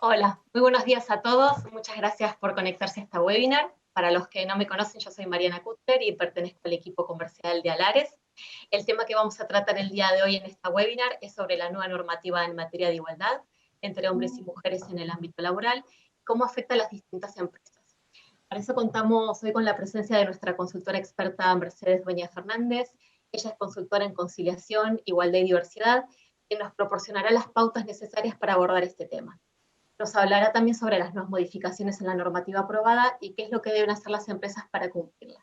Hola, muy buenos días a todos. Muchas gracias por conectarse a esta webinar. Para los que no me conocen, yo soy Mariana Cutler y pertenezco al equipo comercial de Alares. El tema que vamos a tratar el día de hoy en esta webinar es sobre la nueva normativa en materia de igualdad entre hombres y mujeres en el ámbito laboral y cómo afecta a las distintas empresas. Para eso contamos hoy con la presencia de nuestra consultora experta Mercedes Dueña Fernández. Ella es consultora en conciliación, igualdad y diversidad, que nos proporcionará las pautas necesarias para abordar este tema. Nos hablará también sobre las nuevas modificaciones en la normativa aprobada y qué es lo que deben hacer las empresas para cumplirla.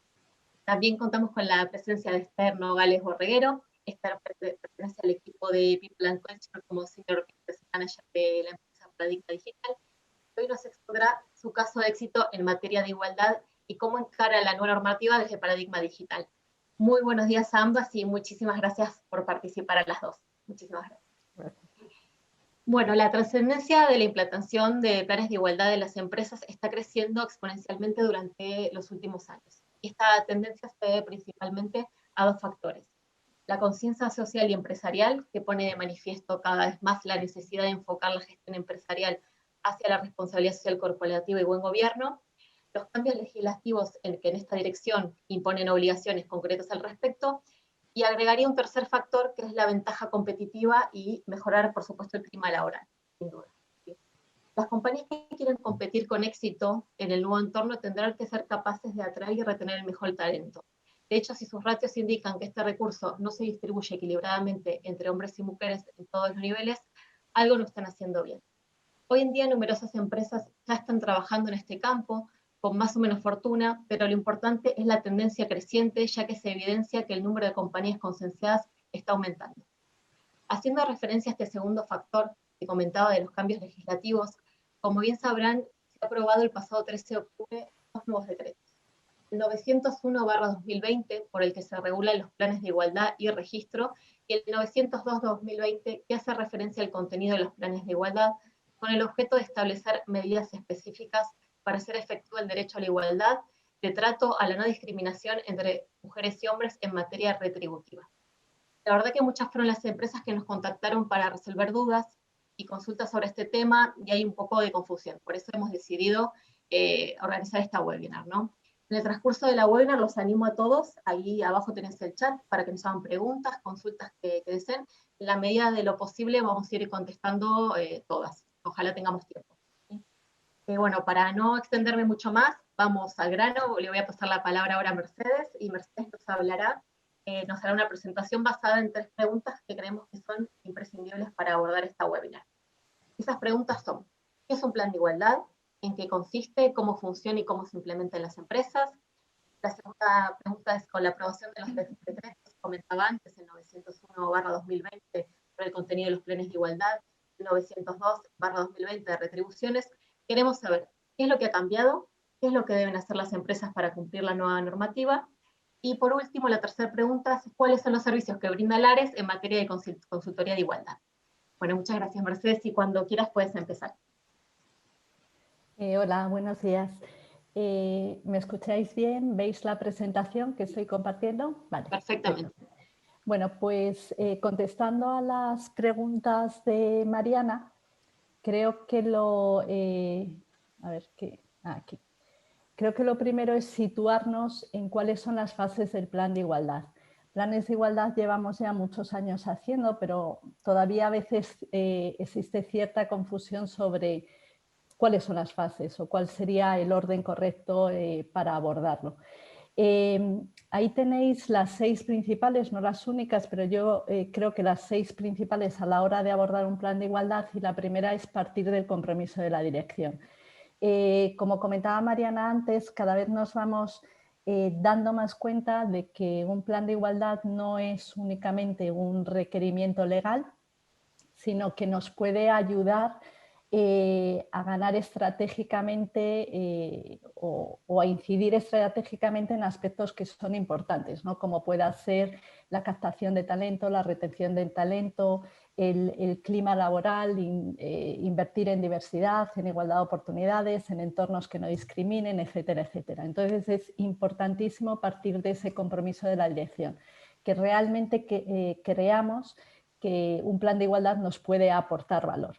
También contamos con la presencia de Esther Nogales Borreguero. Esther pertenece al equipo de People and Culture como Senior Business Manager de la empresa Paradigma Digital. Hoy nos expondrá su caso de éxito en materia de igualdad y cómo encara la nueva normativa desde Paradigma Digital. Muy buenos días a ambas y muchísimas gracias por participar a las dos. Muchísimas gracias. Bueno, la trascendencia de la implantación de planes de igualdad de las empresas está creciendo exponencialmente durante los últimos años. Esta tendencia se debe principalmente a dos factores. La conciencia social y empresarial, que pone de manifiesto cada vez más la necesidad de enfocar la gestión empresarial hacia la responsabilidad social corporativa y buen gobierno. Los cambios legislativos que en esta dirección imponen obligaciones concretas al respecto, y agregaría un tercer factor, que es la ventaja competitiva y mejorar, por supuesto, el clima laboral, sin duda. Las compañías que quieren competir con éxito en el nuevo entorno tendrán que ser capaces de atraer y retener el mejor talento. De hecho, si sus ratios indican que este recurso no se distribuye equilibradamente entre hombres y mujeres en todos los niveles, algo no están haciendo bien. Hoy en día numerosas empresas ya están trabajando en este campo, con más o menos fortuna, pero lo importante es la tendencia creciente, ya que se evidencia que el número de compañías consensuadas está aumentando. Haciendo referencia a este segundo factor que comentaba de los cambios legislativos, como bien sabrán, se ha aprobado el pasado 13 de octubre dos nuevos decretos. El 901/2020, por el que se regulan los planes de igualdad y registro, y el 902/2020, que hace referencia al contenido de los planes de igualdad, con el objeto de establecer medidas específicas para hacer efectivo el derecho a la igualdad de trato, a la no discriminación entre mujeres y hombres en materia retributiva. La verdad que muchas fueron las empresas que nos contactaron para resolver dudas y consultas sobre este tema, y hay un poco de confusión. Por eso hemos decidido organizar esta webinar, ¿no? En el transcurso de la webinar los animo a todos, ahí abajo tenés el chat para que nos hagan preguntas, consultas que deseen. En la medida de lo posible vamos a ir contestando todas. Ojalá tengamos tiempo. Bueno, para no extenderme mucho más, vamos al grano. Le voy a pasar la palabra ahora a Mercedes, y Mercedes nos hará una presentación basada en 3 preguntas que creemos que son imprescindibles para abordar esta webinar. Esas preguntas son: ¿qué es un plan de igualdad? ¿En qué consiste? ¿Cómo funciona y cómo se implementa en las empresas? La segunda pregunta es: con la aprobación de los decretos que comentaba antes, el 901/2020 sobre el contenido de los planes de igualdad, el 902/2020 de retribuciones, queremos saber qué es lo que ha cambiado, qué es lo que deben hacer las empresas para cumplir la nueva normativa, y por último, la tercera pregunta es: ¿cuáles son los servicios que brinda Alares en materia de consultoría de igualdad? Bueno, muchas gracias, Mercedes, y cuando quieras puedes empezar. Hola, buenos días. ¿Me escucháis bien? ¿Veis la presentación que estoy compartiendo? Vale. Perfectamente. Perfecto. Bueno, pues contestando a las preguntas de Mariana, creo que aquí. Creo que lo primero es situarnos en cuáles son las fases del plan de igualdad. Planes de igualdad llevamos ya muchos años haciendo, pero todavía a veces existe cierta confusión sobre cuáles son las fases o cuál sería el orden correcto para abordarlo. Ahí tenéis las 6 principales, no las únicas, pero yo creo que las 6 principales a la hora de abordar un plan de igualdad, y la primera es partir del compromiso de la dirección. Como comentaba Mariana antes, cada vez nos vamos dando más cuenta de que un plan de igualdad no es únicamente un requerimiento legal, sino que nos puede ayudar a ganar estratégicamente o a incidir estratégicamente en aspectos que son importantes, ¿no? Como pueda ser la captación de talento, la retención del talento, el clima laboral, invertir en diversidad, en igualdad de oportunidades, en entornos que no discriminen, etcétera, etcétera. Entonces es importantísimo partir de ese compromiso de la dirección, que realmente creamos que un plan de igualdad nos puede aportar valor.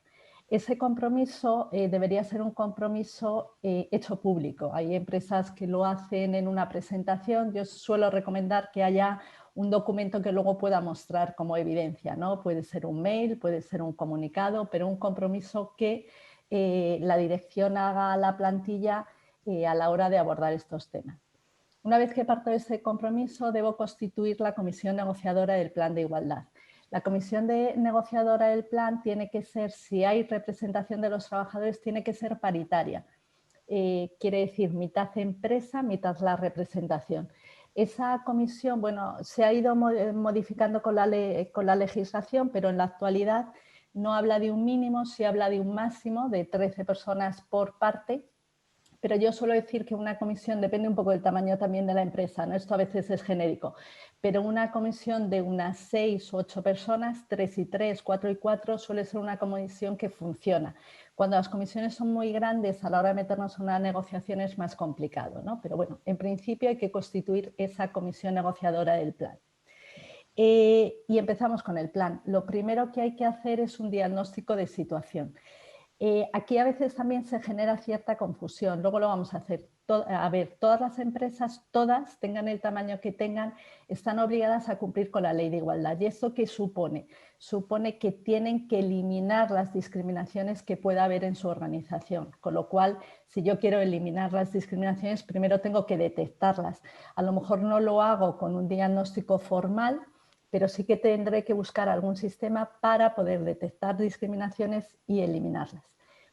ese compromiso debería ser un compromiso hecho público. Hay empresas que lo hacen en una presentación. Yo suelo recomendar que haya un documento que luego pueda mostrar como evidencia, ¿no? Puede ser un mail, puede ser un comunicado, pero un compromiso que la dirección haga a la plantilla a la hora de abordar estos temas. Una vez que parto de ese compromiso, debo constituir la comisión negociadora del plan de igualdad. La comisión negociadora del plan tiene que ser, si hay representación de los trabajadores, tiene que ser paritaria. Quiere decir mitad empresa, mitad la representación. Esa comisión, bueno, se ha ido modificando con la legislación, pero en la actualidad no habla de un mínimo, sí habla de un máximo de 13 personas por parte. Pero yo suelo decir que una comisión depende un poco del tamaño también de la empresa, ¿no? Esto a veces es genérico, pero una comisión de unas 6 o 8 personas, 3 y 3, 4 y 4, suele ser una comisión que funciona. Cuando las comisiones son muy grandes, a la hora de meternos en una negociación es más complicado, ¿no? Pero bueno, en principio hay que constituir esa comisión negociadora del plan. Y empezamos con el plan. Lo primero que hay que hacer es un diagnóstico de situación. Aquí a veces también se genera cierta confusión, luego lo vamos a hacer. A ver, todas las empresas, todas, tengan el tamaño que tengan, están obligadas a cumplir con la ley de igualdad. ¿Y eso qué supone? Supone que tienen que eliminar las discriminaciones que pueda haber en su organización. Con lo cual, si yo quiero eliminar las discriminaciones, primero tengo que detectarlas. A lo mejor no lo hago con un diagnóstico formal, pero sí que tendré que buscar algún sistema para poder detectar discriminaciones y eliminarlas.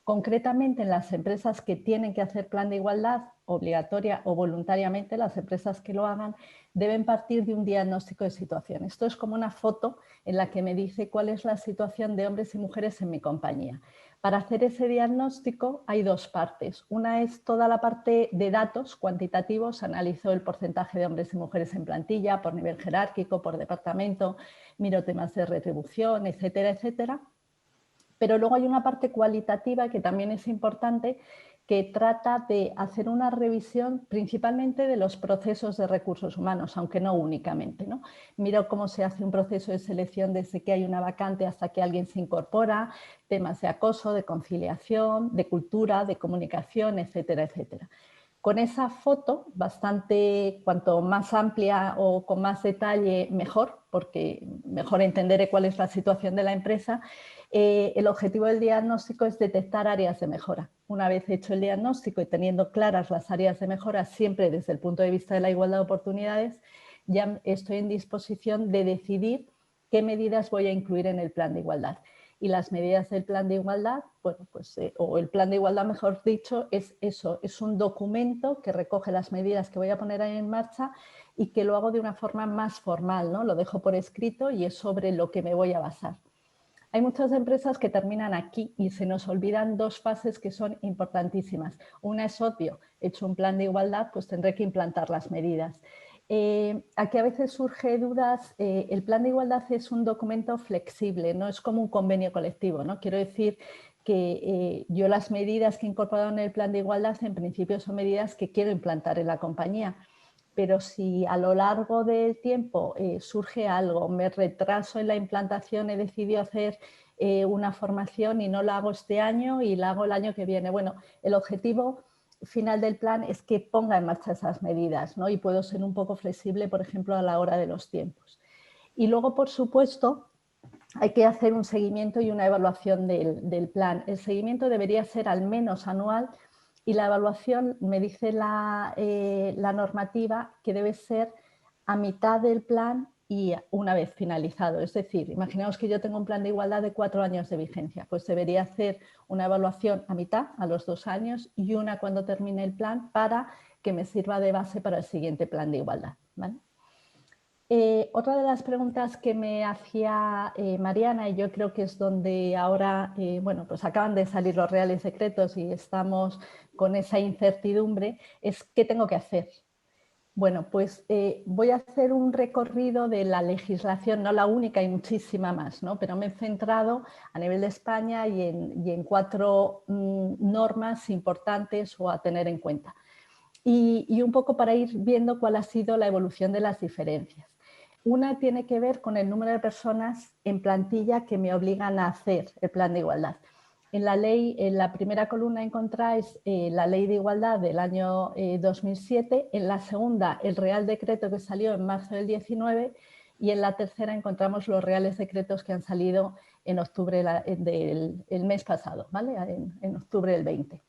Concretamente, en las empresas que tienen que hacer plan de igualdad, obligatoria o voluntariamente, las empresas que lo hagan, deben partir de un diagnóstico de situación. Esto es como una foto en la que me dice cuál es la situación de hombres y mujeres en mi compañía. Para hacer ese diagnóstico hay dos partes. Una es toda la parte de datos cuantitativos, analizo el porcentaje de hombres y mujeres en plantilla por nivel jerárquico, por departamento, miro temas de retribución, etcétera, etcétera. Pero luego hay una parte cualitativa que también es importante, que trata de hacer una revisión principalmente de los procesos de recursos humanos, aunque no únicamente, ¿no? Miro cómo se hace un proceso de selección desde que hay una vacante hasta que alguien se incorpora, temas de acoso, de conciliación, de cultura, de comunicación, etcétera, etcétera. Con esa foto, bastante, cuanto más amplia o con más detalle, mejor, porque mejor entenderé cuál es la situación de la empresa, el objetivo del diagnóstico es detectar áreas de mejora. Una vez hecho el diagnóstico y teniendo claras las áreas de mejora, siempre desde el punto de vista de la igualdad de oportunidades, ya estoy en disposición de decidir qué medidas voy a incluir en el plan de igualdad. Y las medidas del plan de igualdad, bueno, pues, o el plan de igualdad, mejor dicho, es eso, es un documento que recoge las medidas que voy a poner ahí en marcha y que lo hago de una forma más formal, ¿no? Lo dejo por escrito y es sobre lo que me voy a basar. Hay muchas empresas que terminan aquí y se nos olvidan dos fases que son importantísimas. Una es obvio, hecho un plan de igualdad, pues tendré que implantar las medidas. Aquí a veces surge dudas, el plan de igualdad es un documento flexible, no es como un convenio colectivo, ¿no? Quiero decir que yo las medidas que he incorporado en el plan de igualdad en principio son medidas que quiero implantar en la compañía, pero si a lo largo del tiempo surge algo, me retraso en la implantación, he decidido hacer una formación y no la hago este año y la hago el año que viene. Bueno, el objetivo final del plan es que ponga en marcha esas medidas, ¿no? Y puedo ser un poco flexible, por ejemplo, a la hora de los tiempos. Y luego, por supuesto, hay que hacer un seguimiento y una evaluación del plan. El seguimiento debería ser al menos anual y la evaluación, me dice la normativa, que debe ser a mitad del plan y una vez finalizado. Es decir, imaginemos que yo tengo un plan de igualdad de 4 años de vigencia, pues debería hacer una evaluación a mitad, a los 2 años, y una cuando termine el plan para que me sirva de base para el siguiente plan de igualdad, ¿vale? Otra de las preguntas que me hacía Mariana, y yo creo que es donde ahora, bueno, pues acaban de salir los reales decretos y estamos con esa incertidumbre, es ¿qué tengo que hacer? Bueno, pues voy a hacer un recorrido de la legislación, no la única, hay muchísima más, ¿no? Pero me he centrado a nivel de España y en 4 normas importantes o a tener en cuenta. Y un poco para ir viendo cuál ha sido la evolución de las diferencias. Una tiene que ver con el número de personas en plantilla que me obligan a hacer el plan de igualdad. En la ley, en la primera columna encontráis la Ley de Igualdad del año 2007, en la segunda el Real Decreto que salió en marzo del 19 y en la tercera encontramos los Reales Decretos que han salido en octubre del mes pasado, ¿vale? En octubre del 20.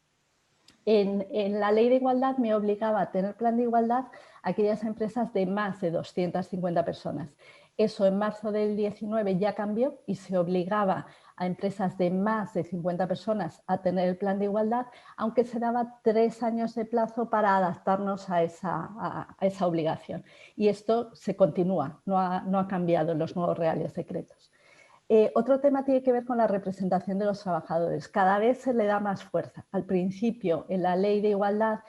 En la Ley de Igualdad me obligaba a tener plan de igualdad a aquellas empresas de más de 250 personas. Eso en marzo del 19 ya cambió y se obligaba a empresas de más de 50 personas a tener el plan de igualdad, aunque se daba 3 años de plazo para adaptarnos a esa obligación. Y esto se continúa, no ha cambiado en los nuevos Reales Decretos. Otro tema tiene que ver con la representación de los trabajadores. Cada vez se le da más fuerza. Al principio, en la Ley de Igualdad,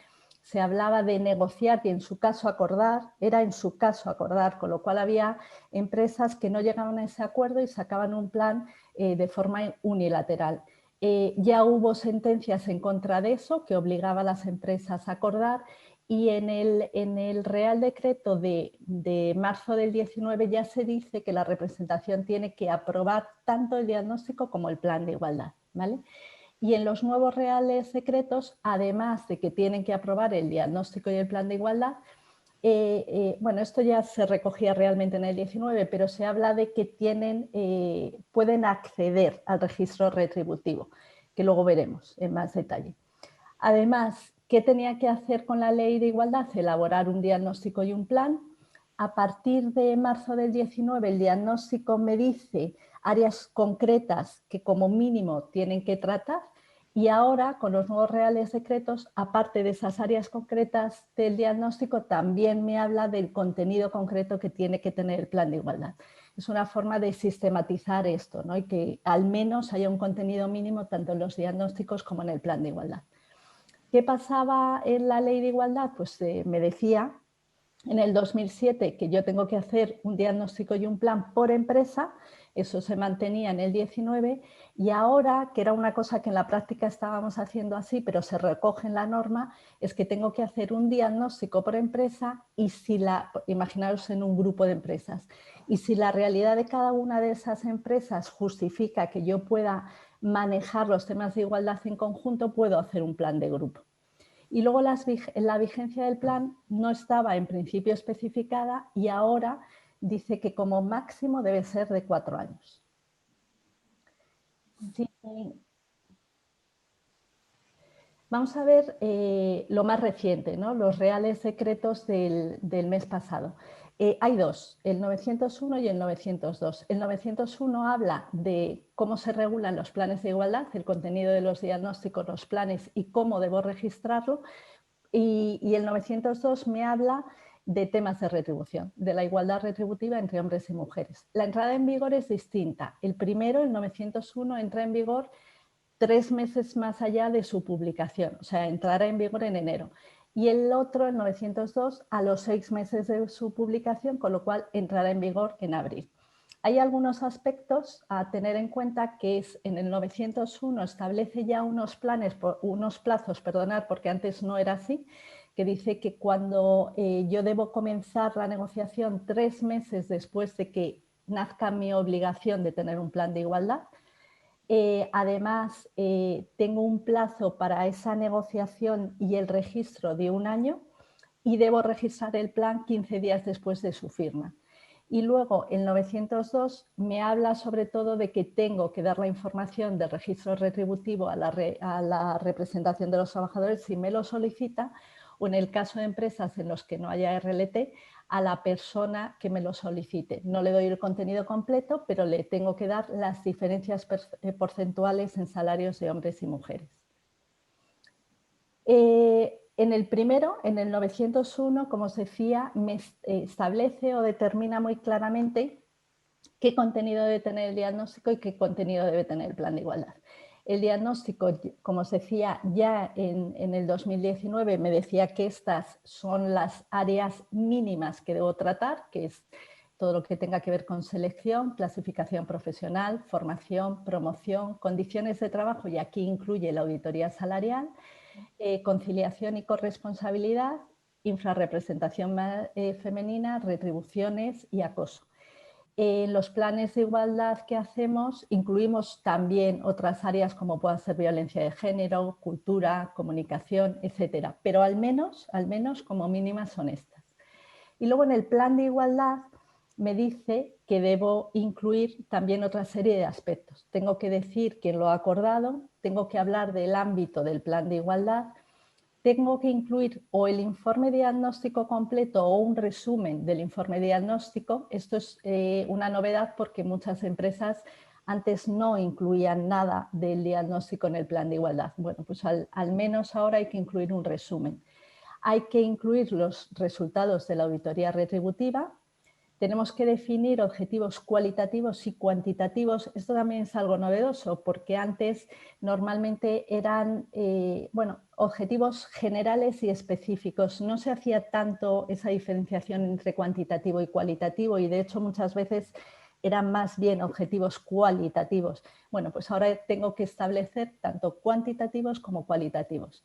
se hablaba de negociar y en su caso acordar, era en su caso acordar, con lo cual había empresas que no llegaban a ese acuerdo y sacaban un plan de forma unilateral. Ya hubo sentencias en contra de eso que obligaba a las empresas a acordar y en el Real Decreto de marzo del 19 ya se dice que la representación tiene que aprobar tanto el diagnóstico como el plan de igualdad, ¿vale? Y en los nuevos Reales Decretos, además de que tienen que aprobar el diagnóstico y el plan de igualdad, bueno, esto ya se recogía realmente en el 19, pero se habla de que pueden acceder al registro retributivo, que luego veremos en más detalle. Además, ¿qué tenía que hacer con la Ley de Igualdad? Elaborar un diagnóstico y un plan. A partir de marzo del 19, el diagnóstico me dice áreas concretas que como mínimo tienen que tratar y ahora, con los nuevos Reales Decretos, aparte de esas áreas concretas del diagnóstico, también me habla del contenido concreto que tiene que tener el plan de igualdad. Es una forma de sistematizar esto, ¿no? Y que al menos haya un contenido mínimo tanto en los diagnósticos como en el plan de igualdad. ¿Qué pasaba en la Ley de Igualdad? Pues me decía en el 2007 que yo tengo que hacer un diagnóstico y un plan por empresa, eso se mantenía en el 19 y ahora, que era una cosa que en la práctica estábamos haciendo así, pero se recoge en la norma, es que tengo que hacer un diagnóstico por empresa y imaginaros en un grupo de empresas, y si la realidad de cada una de esas empresas justifica que yo pueda manejar los temas de igualdad en conjunto, puedo hacer un plan de grupo. Y luego la vigencia del plan no estaba en principio especificada y ahora dice que como máximo debe ser de 4 años. Sí. Vamos a ver lo más reciente, ¿no? Los Reales Decretos del mes pasado. Hay dos, el 901 y el 902. El 901 habla de cómo se regulan los planes de igualdad, el contenido de los diagnósticos, los planes y cómo debo registrarlo. Y el 902 me habla de temas de retribución, de la igualdad retributiva entre hombres y mujeres. La entrada en vigor es distinta. El primero, el 901, entra en vigor 3 meses más allá de su publicación, o sea, entrará en vigor en enero. Y el otro, el 902, a los 6 meses de su publicación, con lo cual entrará en vigor en abril. Hay algunos aspectos a tener en cuenta que es en el 901 establece ya unos plazos, porque antes no era así, que dice que cuando yo debo comenzar la negociación 3 meses después de que nazca mi obligación de tener un plan de igualdad. Además, tengo un plazo para esa negociación y el registro de 1 año y debo registrar el plan 15 días después de su firma. Y luego el 902 me habla sobre todo de que tengo que dar la información del registro retributivo a la representación de los trabajadores si me lo solicita, o en el caso de empresas en los que no haya RLT, a la persona que me lo solicite. No le doy el contenido completo, pero le tengo que dar las diferencias porcentuales en salarios de hombres y mujeres. En el primero, en el 901, como os decía, me establece o determina muy claramente qué contenido debe tener el diagnóstico y qué contenido debe tener el plan de igualdad. El diagnóstico, como os decía, ya en el 2019 me decía que estas son las áreas mínimas que debo tratar, que es todo lo que tenga que ver con selección, clasificación profesional, formación, promoción, condiciones de trabajo, y aquí incluye la auditoría salarial, conciliación y corresponsabilidad, infrarrepresentación femenina, retribuciones y acoso. En los planes de igualdad que hacemos incluimos también otras áreas como pueda ser violencia de género, cultura, comunicación, etcétera, pero al menos como mínimas son estas. Y luego en el plan de igualdad me dice que debo incluir también otra serie de aspectos. Tengo que decir quién lo ha acordado, tengo que hablar del ámbito del plan de igualdad, tengo que incluir o el informe diagnóstico completo o un resumen del informe diagnóstico. Esto es una novedad porque muchas empresas antes no incluían nada del diagnóstico en el plan de igualdad. Bueno, pues al menos ahora hay que incluir un resumen. Hay que incluir los resultados de la auditoría retributiva. Tenemos que definir objetivos cualitativos y cuantitativos. Esto también es algo novedoso porque antes normalmente eran objetivos generales y específicos. No se hacía tanto esa diferenciación entre cuantitativo y cualitativo y de hecho muchas veces eran más bien objetivos cualitativos. Bueno, pues ahora tengo que establecer tanto cuantitativos como cualitativos.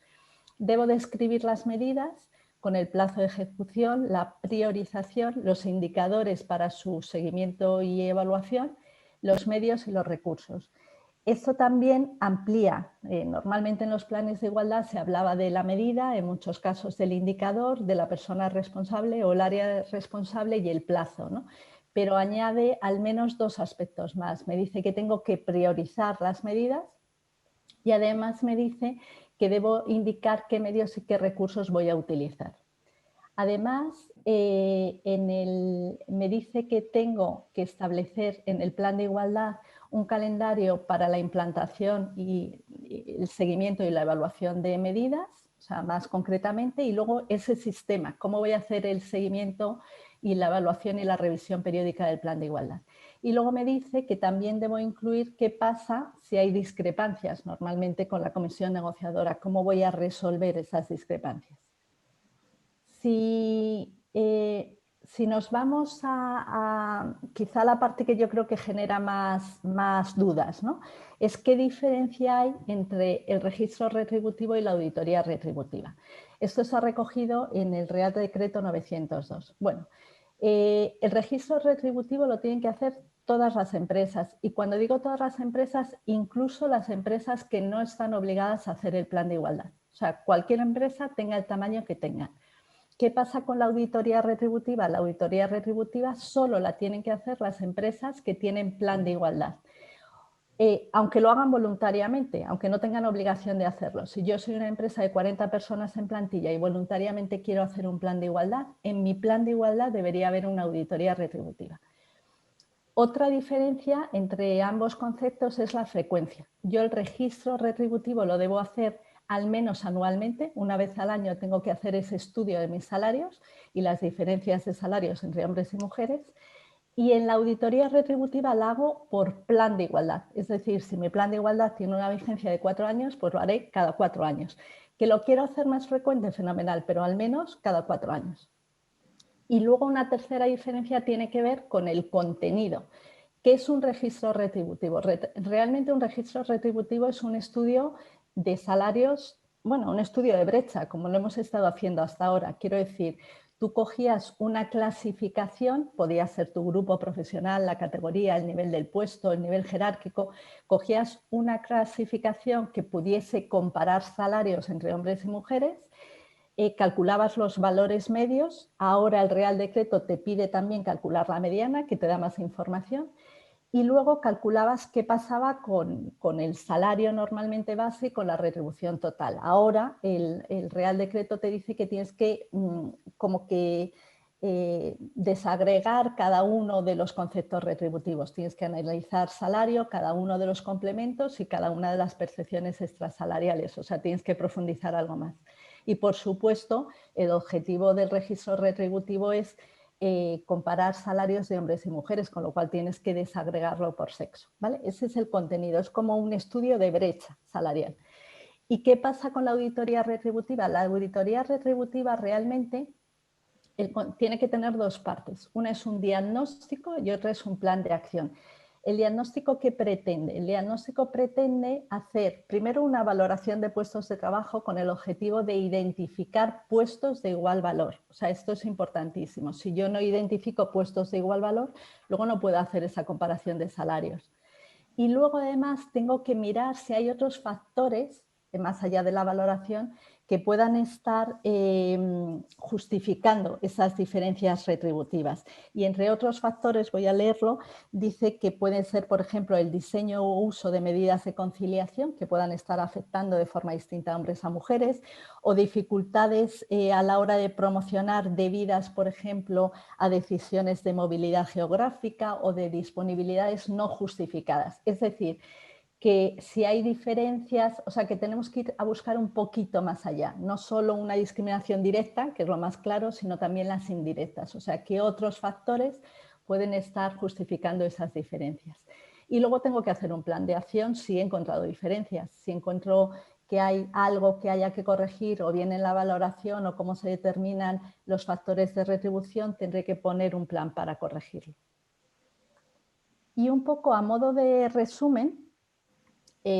Debo describir las medidas con el plazo de ejecución, la priorización, los indicadores para su seguimiento y evaluación, los medios y los recursos. Esto también amplía. Normalmente en los planes de igualdad se hablaba de la medida, en muchos casos del indicador, de la persona responsable o el área responsable y el plazo, ¿no? Pero añade al menos dos aspectos más. Me dice que tengo que priorizar las medidas y además me dice que debo indicar qué medios y qué recursos voy a utilizar. Además, me dice que tengo que establecer en el plan de igualdad un calendario para la implantación y el seguimiento y la evaluación de medidas, o sea, más concretamente, y luego ese sistema, cómo voy a hacer el seguimiento y la evaluación y la revisión periódica del plan de igualdad. Y luego me dice que también debo incluir qué pasa si hay discrepancias, normalmente con la comisión negociadora, cómo voy a resolver esas discrepancias. Si nos vamos a quizá la parte que yo creo que genera más dudas, ¿no? Es qué diferencia hay entre el registro retributivo y la auditoría retributiva. Esto se ha recogido en el Real Decreto 902. Bueno, el registro retributivo lo tienen que hacer todas las empresas y cuando digo todas las empresas, incluso las empresas que no están obligadas a hacer el plan de igualdad. O sea, cualquier empresa tenga el tamaño que tenga. ¿Qué pasa con la auditoría retributiva? La auditoría retributiva solo la tienen que hacer las empresas que tienen plan de igualdad. Aunque lo hagan voluntariamente, aunque no tengan obligación de hacerlo. Si yo soy una empresa de 40 personas en plantilla y voluntariamente quiero hacer un plan de igualdad, en mi plan de igualdad debería haber una auditoría retributiva. Otra diferencia entre ambos conceptos es la frecuencia. Yo el registro retributivo lo debo hacer al menos anualmente, una vez al año tengo que hacer ese estudio de mis salarios y las diferencias de salarios entre hombres y mujeres. Y en la auditoría retributiva la hago por plan de igualdad. Es decir, si mi plan de igualdad tiene una vigencia de 4 años, pues lo haré cada 4 años. Que lo quiero hacer más frecuente, fenomenal, pero al menos cada 4 años. Y luego una tercera diferencia tiene que ver con el contenido. ¿Qué es un registro retributivo? Realmente un registro retributivo es un estudio de salarios, bueno, un estudio de brecha, como lo hemos estado haciendo hasta ahora. Quiero decir, tú cogías una clasificación, podía ser tu grupo profesional, la categoría, el nivel del puesto, el nivel jerárquico, cogías una clasificación que pudiese comparar salarios entre hombres y mujeres, calculabas los valores medios, ahora el Real Decreto te pide también calcular la mediana, que te da más información, y luego calculabas qué pasaba con el salario normalmente base y con la retribución total. Ahora el Real Decreto te dice que tienes que desagregar cada uno de los conceptos retributivos. Tienes que analizar salario, cada uno de los complementos y cada una de las percepciones extrasalariales. O sea, tienes que profundizar algo más. Y por supuesto, el objetivo del registro retributivo es comparar salarios de hombres y mujeres, con lo cual tienes que desagregarlo por sexo, ¿vale? Ese es el contenido, es como un estudio de brecha salarial. ¿Y qué pasa con la auditoría retributiva? La auditoría retributiva realmente tiene que tener dos partes. Una es un diagnóstico y otra es un plan de acción. ¿El diagnóstico qué pretende? El diagnóstico pretende hacer primero una valoración de puestos de trabajo con el objetivo de identificar puestos de igual valor. O sea, esto es importantísimo. Si yo no identifico puestos de igual valor, luego no puedo hacer esa comparación de salarios. Y luego además tengo que mirar si hay otros factores, más allá de la valoración, que puedan estar justificando esas diferencias retributivas. Y entre otros factores, voy a leerlo, dice que pueden ser, por ejemplo, el diseño o uso de medidas de conciliación que puedan estar afectando de forma distinta a hombres a mujeres, o dificultades a la hora de promocionar debidas, por ejemplo, a decisiones de movilidad geográfica o de disponibilidades no justificadas. Es decir, que si hay diferencias, o sea, que tenemos que ir a buscar un poquito más allá, no solo una discriminación directa, que es lo más claro, sino también las indirectas, o sea, que otros factores pueden estar justificando esas diferencias. Y luego tengo que hacer un plan de acción si he encontrado diferencias, si encuentro que hay algo que haya que corregir o bien en la valoración o cómo se determinan los factores de retribución, tendré que poner un plan para corregirlo. Y un poco a modo de resumen,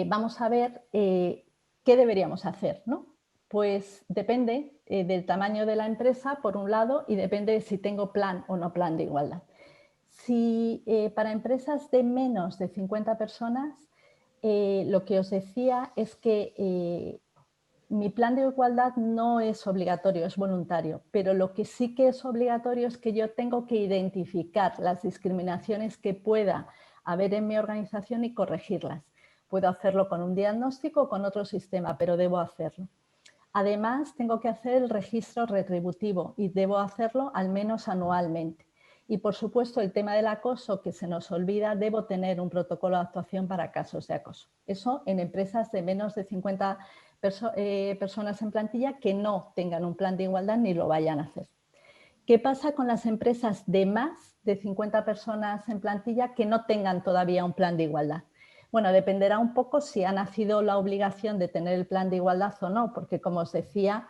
vamos a ver qué deberíamos hacer, ¿no? Pues depende del tamaño de la empresa, por un lado, y depende de si tengo plan o no plan de igualdad. Si para empresas de menos de 50 personas, lo que os decía es que mi plan de igualdad no es obligatorio, es voluntario, pero lo que sí que es obligatorio es que yo tengo que identificar las discriminaciones que pueda haber en mi organización y corregirlas. Puedo hacerlo con un diagnóstico o con otro sistema, pero debo hacerlo. Además, tengo que hacer el registro retributivo y debo hacerlo al menos anualmente. Y, por supuesto, el tema del acoso, que se nos olvida, debo tener un protocolo de actuación para casos de acoso. Eso en empresas de menos de 50 personas en plantilla que no tengan un plan de igualdad ni lo vayan a hacer. ¿Qué pasa con las empresas de más de 50 personas en plantilla que no tengan todavía un plan de igualdad? Bueno, dependerá un poco si ha nacido la obligación de tener el plan de igualdad o no, porque como os decía,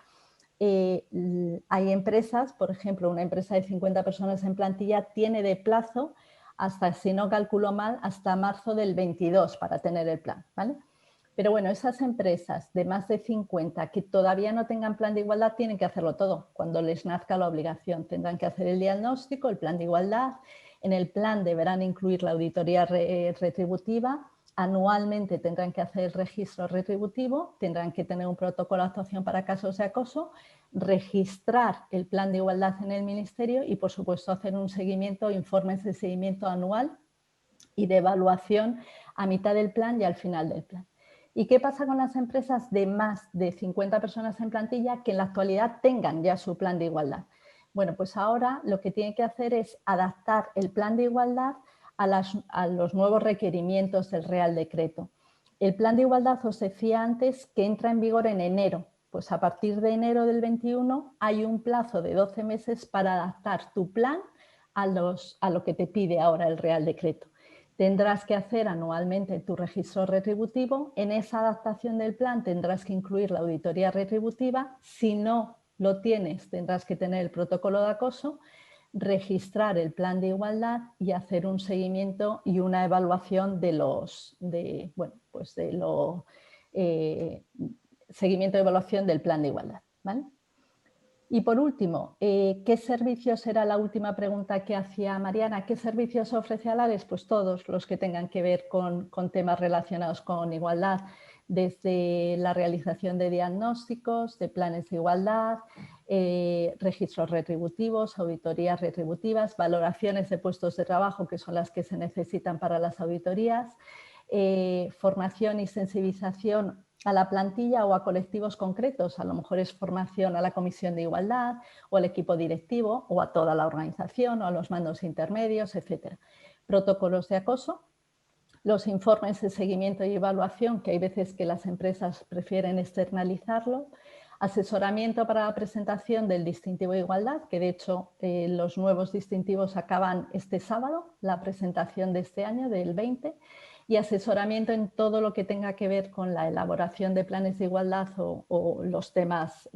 hay empresas, por ejemplo, una empresa de 50 personas en plantilla tiene de plazo hasta, si no calculo mal, hasta marzo del 22 para tener el plan, ¿vale? Pero bueno, esas empresas de más de 50 que todavía no tengan plan de igualdad tienen que hacerlo todo. Cuando les nazca la obligación, tendrán que hacer el diagnóstico, el plan de igualdad. En el plan deberán incluir la auditoría retributiva. Anualmente tendrán que hacer el registro retributivo, tendrán que tener un protocolo de actuación para casos de acoso, registrar el plan de igualdad en el ministerio y, por supuesto, hacer un seguimiento, informes de seguimiento anual y de evaluación a mitad del plan y al final del plan. ¿Y qué pasa con las empresas de más de 50 personas en plantilla que en la actualidad tengan ya su plan de igualdad? Bueno, pues ahora lo que tienen que hacer es adaptar el plan de igualdad a los nuevos requerimientos del Real Decreto. El plan de igualdad, os decía antes, que entra en vigor en enero. Pues a partir de enero del 21 hay un plazo de 12 meses para adaptar tu plan a lo que te pide ahora el Real Decreto. Tendrás que hacer anualmente tu registro retributivo. En esa adaptación del plan tendrás que incluir la auditoría retributiva. Si no lo tienes, tendrás que tener el protocolo de acoso, registrar el plan de igualdad y hacer un seguimiento y una evaluación seguimiento de evaluación del plan de igualdad, ¿vale? Y por último, ¿qué servicios era la última pregunta que hacía Mariana? ¿Qué servicios ofrece Alares? Pues todos los que tengan que ver con temas relacionados con igualdad, desde la realización de diagnósticos, de planes de igualdad, registros retributivos, auditorías retributivas, valoraciones de puestos de trabajo, que son las que se necesitan para las auditorías, formación y sensibilización a la plantilla o a colectivos concretos, a lo mejor es formación a la Comisión de Igualdad o al equipo directivo o a toda la organización o a los mandos intermedios, etc. Protocolos de acoso, los informes de seguimiento y evaluación, que hay veces que las empresas prefieren externalizarlo, asesoramiento para la presentación del distintivo de igualdad, que de hecho los nuevos distintivos acaban este sábado, la presentación de este año, del 20, y asesoramiento en todo lo que tenga que ver con la elaboración de planes de igualdad o los temas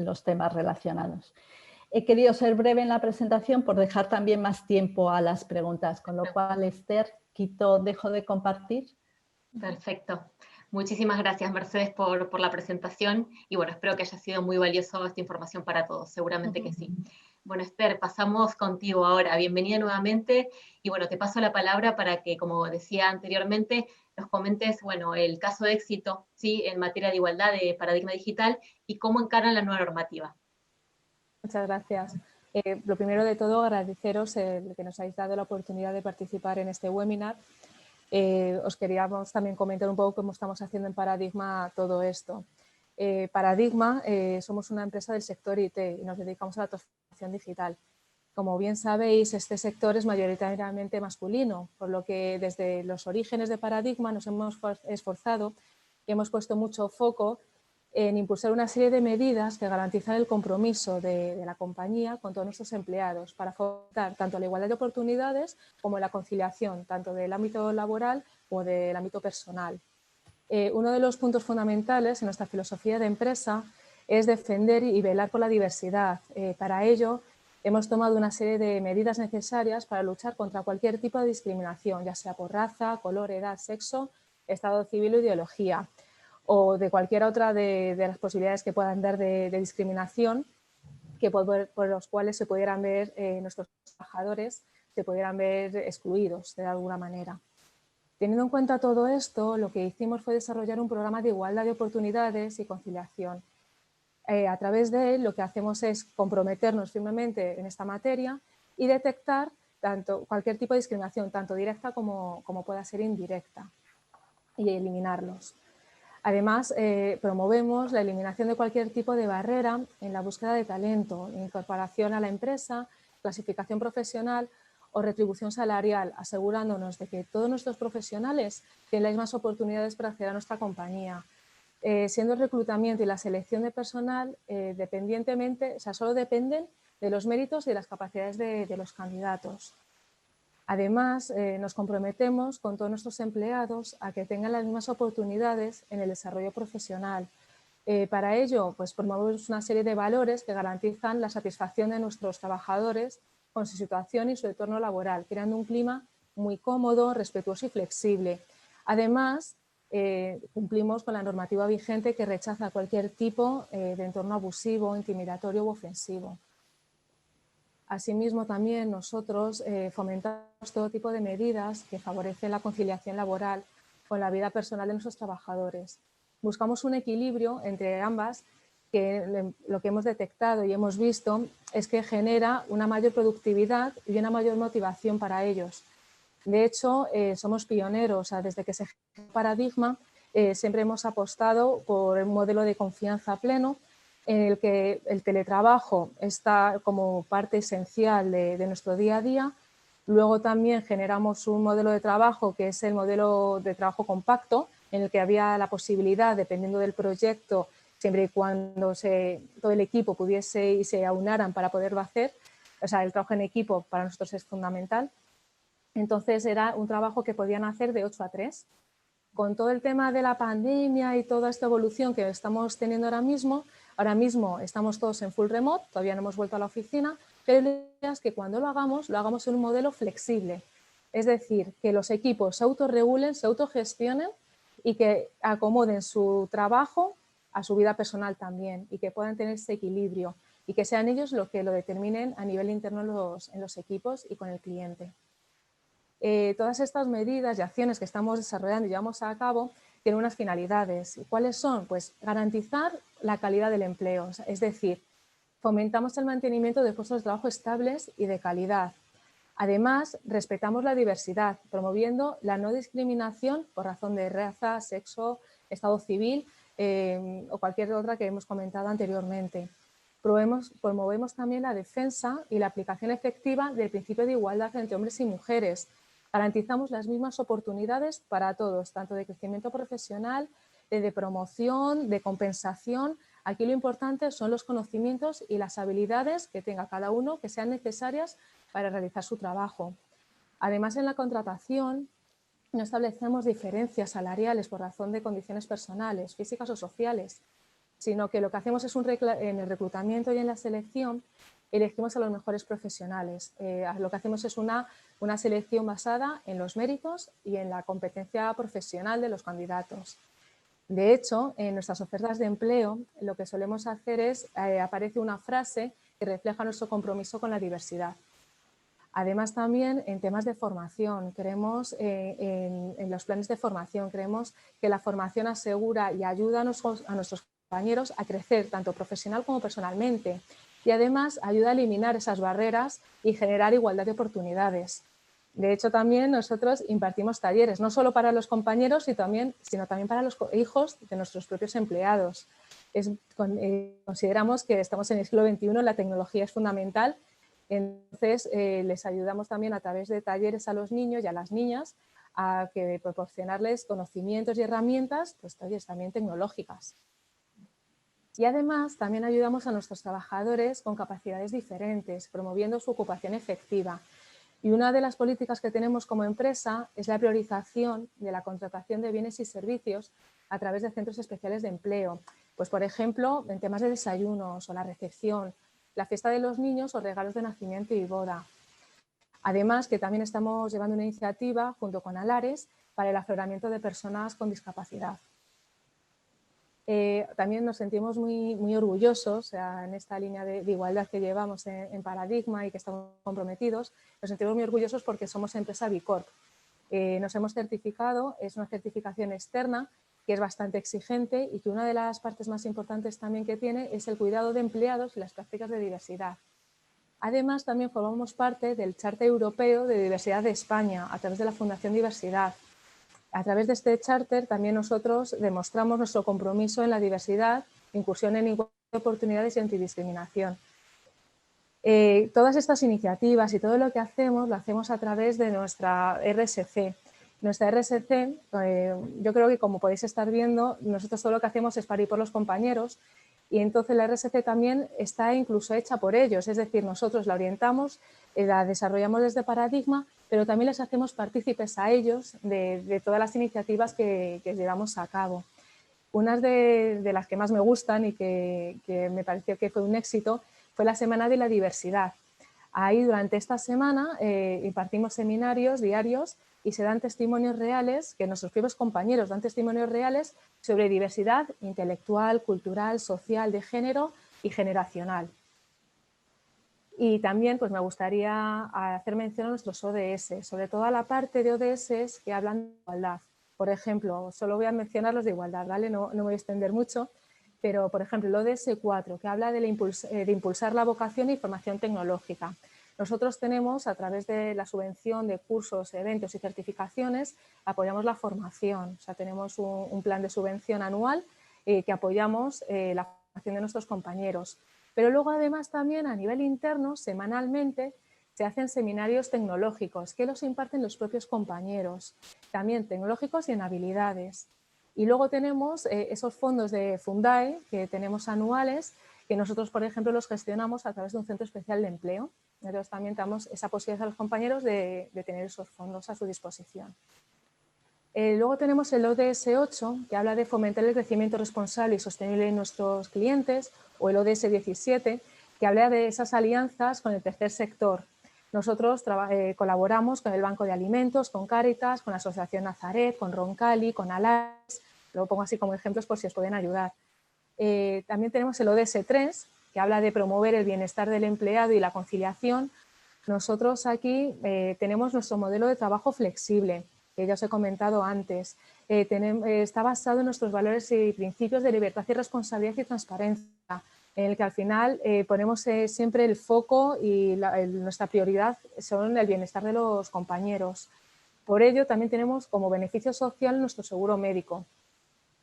relacionados. He querido ser breve en la presentación por dejar también más tiempo a las preguntas, con lo cual, Esther, dejo de compartir. Perfecto. Muchísimas gracias, Mercedes, por la presentación y bueno, espero que haya sido muy valioso esta información para todos, seguramente que sí. Bueno, Esther, pasamos contigo ahora. Bienvenida nuevamente y bueno, te paso la palabra para que, como decía anteriormente, nos comentes, bueno, el caso de éxito, ¿sí?, en materia de igualdad de paradigma digital y cómo encaran la nueva normativa. Muchas gracias. Lo primero de todo, agradeceros el que nos hayáis dado la oportunidad de participar en este webinar. Os queríamos también comentar un poco cómo estamos haciendo en Paradigma todo esto. Paradigma, somos una empresa del sector IT y nos dedicamos a la transformación digital. Como bien sabéis, este sector es mayoritariamente masculino, por lo que desde los orígenes de Paradigma nos hemos esforzado y hemos puesto mucho foco en impulsar una serie de medidas que garantizan el compromiso de la compañía con todos nuestros empleados para fomentar tanto la igualdad de oportunidades como la conciliación, tanto del ámbito laboral como del ámbito personal. Uno de los puntos fundamentales en nuestra filosofía de empresa es defender y velar por la diversidad. Para ello, hemos tomado una serie de medidas necesarias para luchar contra cualquier tipo de discriminación, ya sea por raza, color, edad, sexo, estado civil o ideología, o de cualquier otra de las posibilidades que puedan dar de discriminación que por los cuales se pudieran ver nuestros trabajadores, se pudieran ver excluidos de alguna manera. Teniendo en cuenta todo esto, lo que hicimos fue desarrollar un programa de igualdad de oportunidades y conciliación. A través de él lo que hacemos es comprometernos firmemente en esta materia y detectar cualquier tipo de discriminación, tanto directa como pueda ser indirecta, y eliminarlos. Además, promovemos la eliminación de cualquier tipo de barrera en la búsqueda de talento, incorporación a la empresa, clasificación profesional o retribución salarial, asegurándonos de que todos nuestros profesionales tienen las mismas oportunidades para acceder a nuestra compañía. Siendo el reclutamiento y la selección de personal solo dependen de los méritos y de las capacidades de los candidatos. Además, nos comprometemos con todos nuestros empleados a que tengan las mismas oportunidades en el desarrollo profesional. Para ello, pues, promovemos una serie de valores que garantizan la satisfacción de nuestros trabajadores con su situación y su entorno laboral, creando un clima muy cómodo, respetuoso y flexible. Además, cumplimos con la normativa vigente que rechaza cualquier tipo de entorno abusivo, intimidatorio u ofensivo. Asimismo, también nosotros fomentamos todo tipo de medidas que favorecen la conciliación laboral con la vida personal de nuestros trabajadores. Buscamos un equilibrio entre ambas que lo que hemos detectado y hemos visto es que genera una mayor productividad y una mayor motivación para ellos. De hecho, somos pioneros, desde que se generó Paradigma, siempre hemos apostado por un modelo de confianza pleno en el que el teletrabajo está como parte esencial de nuestro día a día. Luego también generamos un modelo de trabajo que es el modelo de trabajo compacto, en el que había la posibilidad, dependiendo del proyecto, siempre y cuando todo el equipo pudiese y se aunaran para poderlo hacer. O sea, el trabajo en equipo para nosotros es fundamental. Entonces era un trabajo que podían hacer de 8 a 3. Con todo el tema de la pandemia y toda esta evolución que estamos teniendo ahora mismo estamos todos en full remote, todavía no hemos vuelto a la oficina, pero la idea es que cuando lo hagamos en un modelo flexible. Es decir, que los equipos se autorregulen, se autogestionen y que acomoden su trabajo a su vida personal también y que puedan tener ese equilibrio y que sean ellos los que lo determinen a nivel interno en los equipos y con el cliente. Todas estas medidas y acciones que estamos desarrollando y llevamos a cabo tienen unas finalidades. ¿Cuáles son? Pues garantizar la calidad del empleo, es decir, fomentamos el mantenimiento de puestos de trabajo estables y de calidad. Además, respetamos la diversidad, promoviendo la no discriminación por razón de raza, sexo, estado civil o cualquier otra que hemos comentado anteriormente. Promovemos también la defensa y la aplicación efectiva del principio de igualdad entre hombres y mujeres. Garantizamos las mismas oportunidades para todos, tanto de crecimiento profesional, de promoción, de compensación. Aquí lo importante son los conocimientos y las habilidades que tenga cada uno que sean necesarias para realizar su trabajo. Además, en la contratación no establecemos diferencias salariales por razón de condiciones personales, físicas o sociales, sino que lo que hacemos es en el reclutamiento y en la selección elegimos a los mejores profesionales. Lo que hacemos es una selección basada en los méritos y en la competencia profesional de los candidatos. De hecho, en nuestras ofertas de empleo lo que solemos hacer es, aparece una frase que refleja nuestro compromiso con la diversidad. Además, también en temas de formación, creemos en los planes de formación, creemos que la formación asegura y ayuda a nuestros compañeros a crecer tanto profesional como personalmente y además ayuda a eliminar esas barreras y generar igualdad de oportunidades. De hecho, también nosotros impartimos talleres, no solo para los compañeros, sino también para los hijos de nuestros propios empleados. Consideramos que estamos en el siglo XXI, la tecnología es fundamental. Entonces, les ayudamos también a través de talleres a los niños y a las niñas a que proporcionarles conocimientos y herramientas, pues talleres también tecnológicas. Y además, también ayudamos a nuestros trabajadores con capacidades diferentes, promoviendo su ocupación efectiva. Y una de las políticas que tenemos como empresa es la priorización de la contratación de bienes y servicios a través de centros especiales de empleo. Pues, por ejemplo, en temas de desayunos o la recepción, la fiesta de los niños o regalos de nacimiento y boda. Además, que también estamos llevando una iniciativa junto con Alares para el afloramiento de personas con discapacidad. También nos sentimos muy orgullosos en esta línea de igualdad que llevamos en Paradigma y que estamos comprometidos. Nos sentimos muy orgullosos porque somos empresa B Corp. Nos hemos certificado, es una certificación externa que es bastante exigente y que una de las partes más importantes también que tiene es el cuidado de empleados y las prácticas de diversidad. Además, también formamos parte del Charter Europeo de Diversidad de España a través de la Fundación Diversidad. A través de este charter también nosotros demostramos nuestro compromiso en la diversidad, inclusión en igualdad de oportunidades y antidiscriminación. Todas estas iniciativas y todo lo que hacemos, lo hacemos a través de nuestra RSC. Nuestra RSC, yo creo que como podéis estar viendo, nosotros todo lo que hacemos es parir por los compañeros y entonces la RSC también está incluso hecha por ellos, es decir, nosotros la orientamos, la desarrollamos desde Paradigma, pero también les hacemos partícipes a ellos de todas las iniciativas que llevamos a cabo. Una de las que más me gustan y que me pareció que fue un éxito fue la Semana de la Diversidad. Ahí durante esta semana impartimos seminarios diarios y se dan testimonios reales, que nuestros propios compañeros dan testimonios reales sobre diversidad intelectual, cultural, social, de género y generacional. Y también pues, me gustaría hacer mención a nuestros ODS, sobre todo a la parte de ODS que hablan de igualdad. Por ejemplo, solo voy a mencionar los de igualdad, ¿vale? No me voy a extender mucho, pero por ejemplo el ODS 4, que habla de impulsar la vocación y formación tecnológica. Nosotros tenemos, a través de la subvención de cursos, eventos y certificaciones, apoyamos la formación. O sea, tenemos un plan de subvención anual que apoyamos la formación de nuestros compañeros. Pero luego, además, también a nivel interno, semanalmente, se hacen seminarios tecnológicos que los imparten los propios compañeros, también tecnológicos y en habilidades. Y luego tenemos esos fondos de Fundae que tenemos anuales, que nosotros, por ejemplo, los gestionamos a través de un centro especial de empleo. Entonces, también damos esa posibilidad a los compañeros de tener esos fondos a su disposición. Luego tenemos el ODS 8, que habla de fomentar el crecimiento responsable y sostenible de nuestros clientes, o el ODS 17, que habla de esas alianzas con el tercer sector. Nosotros colaboramos con el Banco de Alimentos, con Cáritas, con la Asociación Nazaret, con Roncali, con Alares, lo pongo así como ejemplos por si os pueden ayudar. También tenemos el ODS 3, que habla de promover el bienestar del empleado y la conciliación. Nosotros aquí tenemos nuestro modelo de trabajo flexible, que ya os he comentado antes. Está basado en nuestros valores y principios de libertad y responsabilidad y transparencia, en el que al final ponemos siempre el foco y nuestra prioridad son el bienestar de los compañeros. Por ello, también tenemos como beneficio social nuestro seguro médico,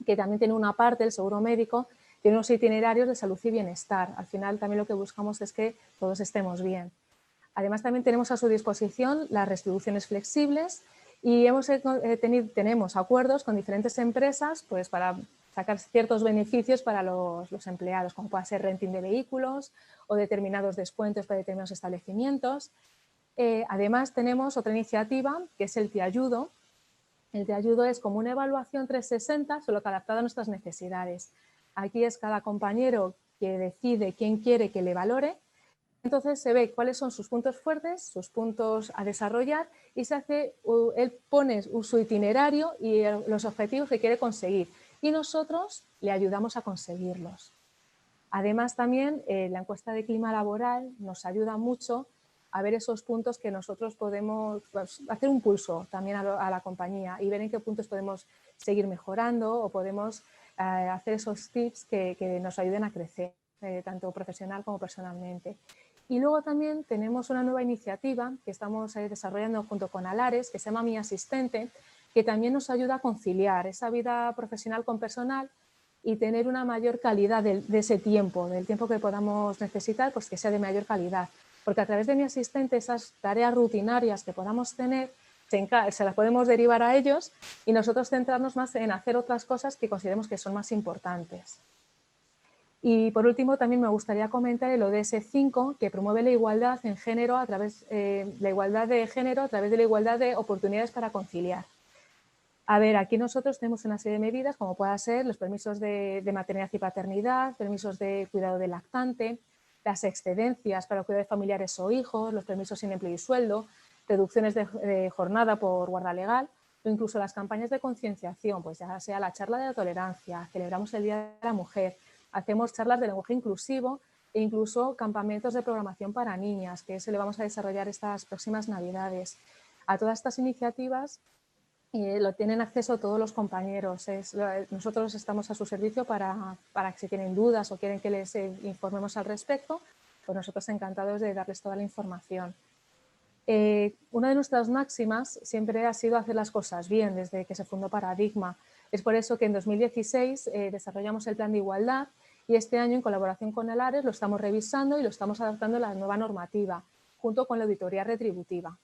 que también tiene una parte, el seguro médico, tiene unos itinerarios de salud y bienestar. Al final también lo que buscamos es que todos estemos bien. Además, también tenemos a su disposición las retribuciones flexibles y tenemos acuerdos con diferentes empresas pues, para sacar ciertos beneficios para los empleados, como puede ser renting de vehículos o determinados descuentos para determinados establecimientos. Además, tenemos otra iniciativa que es el Te Ayudo. El Te Ayudo es como una evaluación 360, solo que adaptada a nuestras necesidades. Aquí es cada compañero que decide quién quiere que le valore Entonces se ve cuáles son sus puntos fuertes, sus puntos a desarrollar y él pone su itinerario y los objetivos que quiere conseguir y nosotros le ayudamos a conseguirlos. Además también la encuesta de clima laboral nos ayuda mucho a ver esos puntos que nosotros podemos hacer un pulso también a la compañía y ver en qué puntos podemos seguir mejorando o podemos hacer esos tips que nos ayuden a crecer, tanto profesional como personalmente. Y luego también tenemos una nueva iniciativa que estamos desarrollando junto con Alares, que se llama Mi Asistente, que también nos ayuda a conciliar esa vida profesional con personal y tener una mayor calidad de ese tiempo, del tiempo que podamos necesitar, pues que sea de mayor calidad. Porque a través de Mi Asistente esas tareas rutinarias que podamos tener se las podemos derivar a ellos y nosotros centrarnos más en hacer otras cosas que consideremos que son más importantes. Y por último, también me gustaría comentar el ODS 5, que promueve la igualdad en género la igualdad de género a través de la igualdad de oportunidades para conciliar. A ver, aquí nosotros tenemos una serie de medidas, como pueda ser los permisos de maternidad y paternidad, permisos de cuidado del lactante, las excedencias para el cuidado de familiares o hijos, los permisos sin empleo y sueldo, reducciones de jornada por guarda legal, o incluso las campañas de concienciación, pues ya sea la charla de la tolerancia, celebramos el Día de la Mujer, hacemos charlas de lenguaje inclusivo e incluso campamentos de programación para niñas, que se le vamos a desarrollar estas próximas Navidades. A todas estas iniciativas lo tienen acceso todos los compañeros. Nosotros estamos a su servicio para que si tienen dudas o quieren que les informemos al respecto, pues nosotros encantados de darles toda la información. Una de nuestras máximas siempre ha sido hacer las cosas bien desde que se fundó Paradigma. Es por eso que en 2016 desarrollamos el Plan de Igualdad y este año, en colaboración con el ARES, lo estamos revisando y lo estamos adaptando a la nueva normativa, junto con la auditoría retributiva.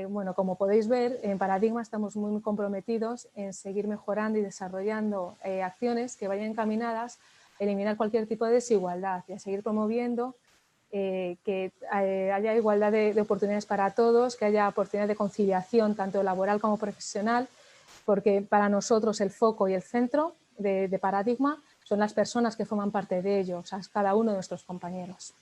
Bueno, como podéis ver, en Paradigma estamos muy comprometidos en seguir mejorando y desarrollando acciones que vayan encaminadas a eliminar cualquier tipo de desigualdad y a seguir promoviendo que haya igualdad de oportunidades para todos, que haya oportunidades de conciliación tanto laboral como profesional, porque para nosotros el foco y el centro de Paradigma son las personas que forman parte de ello, o sea, cada uno de nuestros compañeros.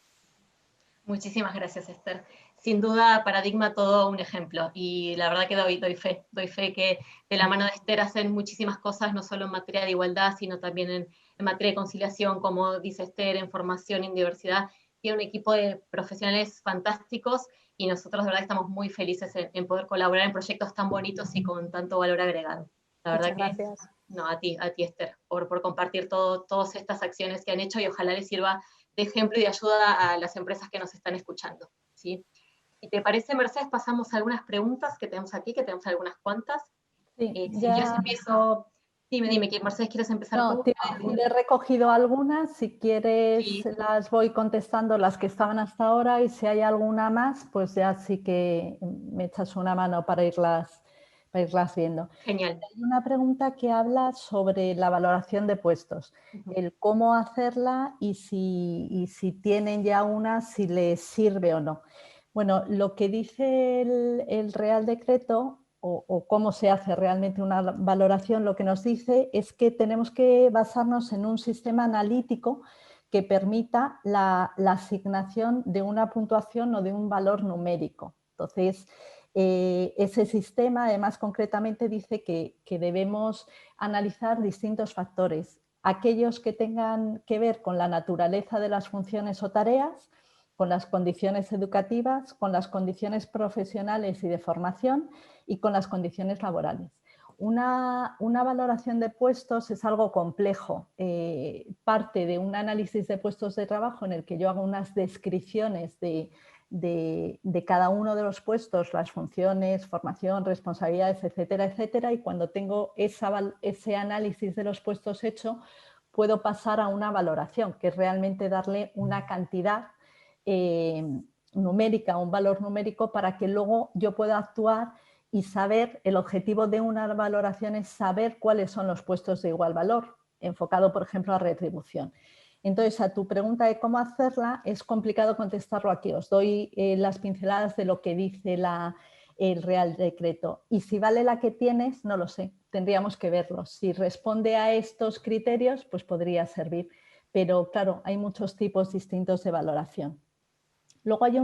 Muchísimas gracias, Esther. Sin duda, Paradigma todo un ejemplo y la verdad que doy fe que de la mano de Esther hacen muchísimas cosas, no solo en materia de igualdad, sino también en materia de conciliación, como dice Esther, en formación, en diversidad. Tiene un equipo de profesionales fantásticos y nosotros de verdad estamos muy felices en poder colaborar en proyectos tan bonitos y con tanto valor agregado. La verdad Muchas gracias. No, a ti Esther, por compartir todas estas acciones que han hecho y ojalá les sirva de ejemplo y de ayuda a las empresas que nos están escuchando, ¿sí? Si te parece, Mercedes, pasamos a algunas preguntas que tenemos aquí, que tenemos algunas cuantas. Sí, Si quieres empiezo, dime, que Mercedes, ¿quieres empezar no, tú? te iba a decir, he recogido algunas, si quieres Sí. las voy contestando las que estaban hasta ahora y si hay alguna más, pues ya sí que me echas una mano para irlas viendo. Genial. Hay una pregunta que habla sobre la valoración de puestos, el cómo hacerla y si tienen ya una, si les sirve o no. Bueno, lo que dice el Real Decreto o cómo se hace realmente una valoración, lo que nos dice es que tenemos que basarnos en un sistema analítico que permita la asignación de una puntuación o de un valor numérico. Entonces, ese sistema, además, concretamente dice que debemos analizar distintos factores, aquellos que tengan que ver con la naturaleza de las funciones o tareas, con las condiciones educativas, con las condiciones profesionales y de formación y con las condiciones laborales. Una valoración de puestos es algo complejo. Parte de un análisis de puestos de trabajo en el que yo hago unas descripciones de cada uno de los puestos, las funciones, formación, responsabilidades, etcétera, etcétera. Y cuando tengo ese análisis de los puestos hecho, puedo pasar a una valoración, que es realmente darle una cantidad numérica, un valor numérico, para que luego yo pueda actuar y saber, el objetivo de una valoración es saber cuáles son los puestos de igual valor, enfocado, por ejemplo, a retribución. Entonces, a tu pregunta de cómo hacerla, es complicado contestarlo aquí. Os doy las pinceladas de lo que dice el Real Decreto. Y si vale la que tienes, no lo sé, tendríamos que verlo. Si responde a estos criterios, pues podría servir. Pero claro, hay muchos tipos distintos de valoración. Luego hay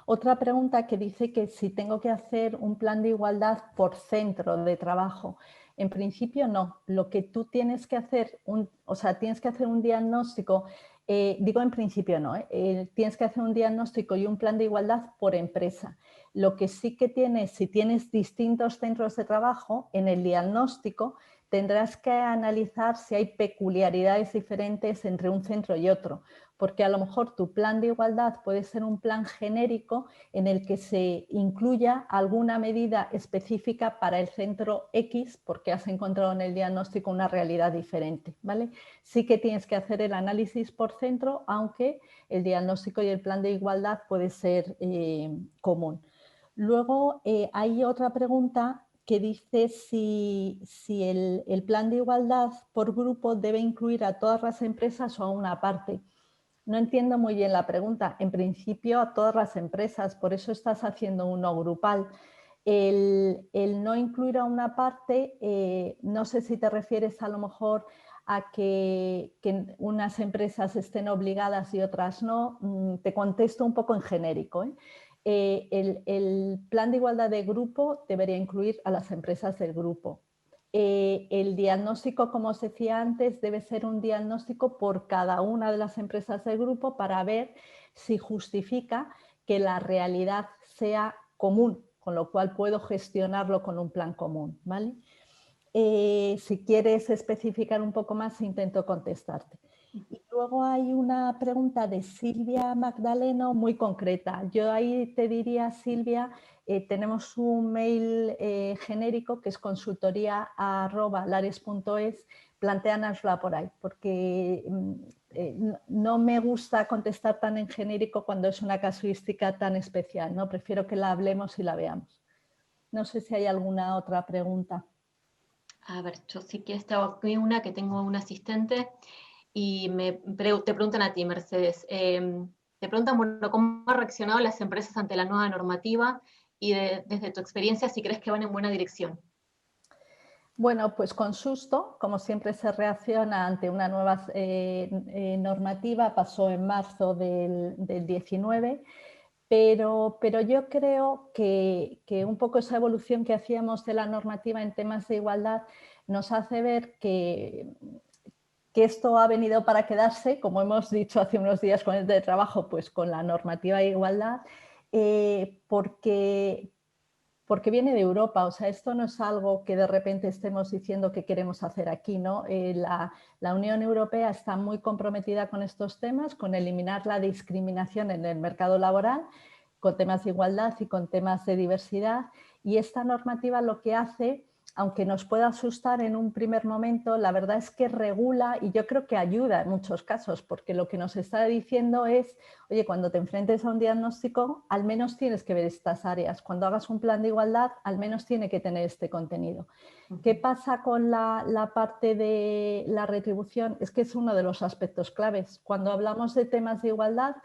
otra pregunta que dice que si tengo que hacer un plan de igualdad por centro de trabajo. En principio no. Lo que tú tienes que hacer, tienes que hacer un diagnóstico, digo en principio no, tienes que hacer un diagnóstico y un plan de igualdad por empresa. Lo que sí que tienes, si tienes distintos centros de trabajo, en el diagnóstico tendrás que analizar si hay peculiaridades diferentes entre un centro y otro, porque a lo mejor tu plan de igualdad puede ser un plan genérico en el que se incluya alguna medida específica para el centro X, porque has encontrado en el diagnóstico una realidad diferente, ¿vale? Sí que tienes que hacer el análisis por centro, aunque el diagnóstico y el plan de igualdad puede ser común. Luego hay otra pregunta que dice si el plan de igualdad por grupo debe incluir a todas las empresas o a una parte. No entiendo muy bien la pregunta. En principio a todas las empresas, por eso estás haciendo uno grupal. El no incluir a una parte, no sé si te refieres a lo mejor a que unas empresas estén obligadas y otras no. Te contesto un poco en genérico, ¿eh? El plan de igualdad de grupo debería incluir a las empresas del grupo. El diagnóstico, como os decía antes, debe ser un diagnóstico por cada una de las empresas del grupo para ver si justifica que la realidad sea común, con lo cual puedo gestionarlo con un plan común, ¿vale? Si quieres especificar un poco más, intento contestarte. Y luego hay una pregunta de Silvia Magdaleno muy concreta. Yo ahí te diría, Silvia, tenemos un mail genérico que es consultoría@lares.es, plantéanosla por ahí, porque no me gusta contestar tan en genérico cuando es una casuística tan especial, ¿no? Prefiero que la hablemos y la veamos. No sé si hay alguna otra pregunta. A ver, yo sí que tengo aquí una que tengo un asistente y te preguntan a ti, Mercedes. Te preguntan, bueno, ¿cómo han reaccionado las empresas ante la nueva normativa y desde tu experiencia si crees que van en buena dirección? Bueno, pues con susto, como siempre se reacciona ante una nueva normativa, pasó en marzo del 19, pero yo creo que un poco esa evolución que hacíamos de la normativa en temas de igualdad nos hace ver que esto ha venido para quedarse, como hemos dicho hace unos días con el teletrabajo, pues con la normativa de igualdad, porque viene de Europa, o sea, esto no es algo que de repente estemos diciendo que queremos hacer aquí, ¿no? La Unión Europea está muy comprometida con estos temas, con eliminar la discriminación en el mercado laboral, con temas de igualdad y con temas de diversidad, y esta normativa lo que hace, aunque nos pueda asustar en un primer momento, la verdad es que regula y yo creo que ayuda en muchos casos, porque lo que nos está diciendo es, oye, cuando te enfrentes a un diagnóstico, al menos tienes que ver estas áreas. Cuando hagas un plan de igualdad, al menos tiene que tener este contenido. ¿Qué pasa con la parte de la retribución? Es que es uno de los aspectos claves. Cuando hablamos de temas de igualdad,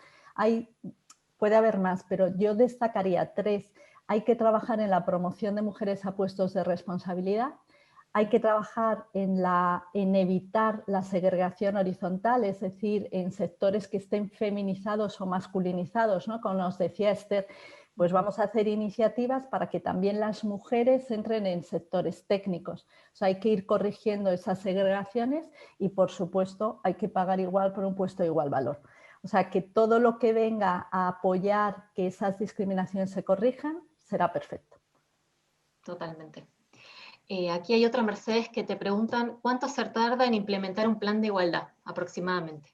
puede haber más, pero yo destacaría 3. Hay que trabajar en la promoción de mujeres a puestos de responsabilidad. Hay que trabajar en evitar la segregación horizontal, es decir, en sectores que estén feminizados o masculinizados, ¿no? Como nos decía Esther, pues vamos a hacer iniciativas para que también las mujeres entren en sectores técnicos. O sea, hay que ir corrigiendo esas segregaciones y, por supuesto, hay que pagar igual por un puesto de igual valor. O sea, que todo lo que venga a apoyar que esas discriminaciones se corrijan será perfecto. Totalmente. Aquí hay otra, Mercedes, que te preguntan ¿cuánto se tarda en implementar un plan de igualdad aproximadamente?